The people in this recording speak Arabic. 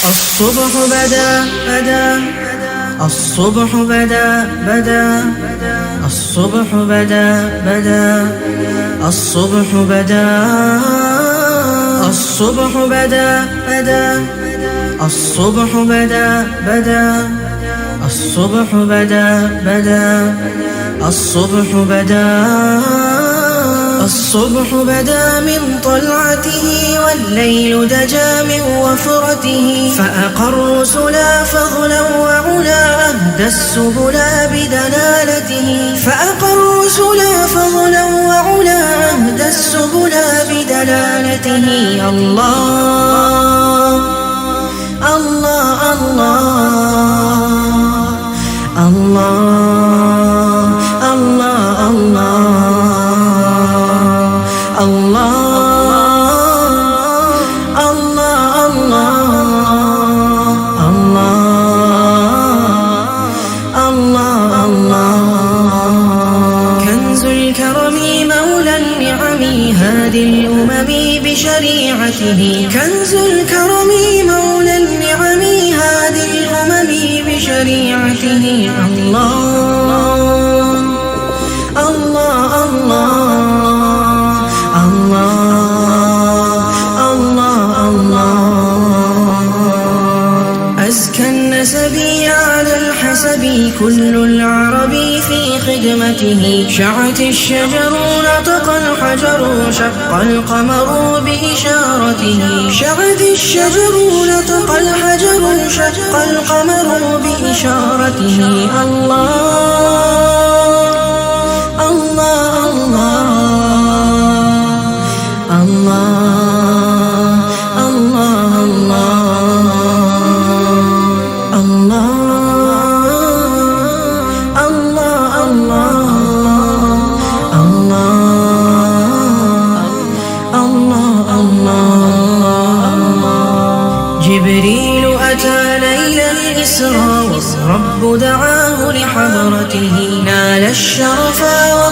الصبح بدا الصبح بدا الصبح بدا الصبح بدا الصبح بدا الصبح بدا الصبح بدا الصبح بدا الصبح بدا من طلعته والليل دجا من وفرته فأقر رسلا فضلا وعلا أهدى السبلا بدلالته فأقر رسلا فضلا وعلا أهدى السبلا بدلالته الله الله الله الله الله الله الله الله الله كنز الكرم مولى النعم هادي الأمم بشريعته كنز الكرم مولى النعم هادي الأمم بشريعته الله الله أزكى النسب على الحسب كل العرب في خدمته شعت الشجر نطق الحجر شق القمر بإشارته شعت الشجر نطق الحجر شق القمر بإشارته الله الله الله الله جبريل أتى ليل الإسراء والرب دعاه لحضرته نال الشرفا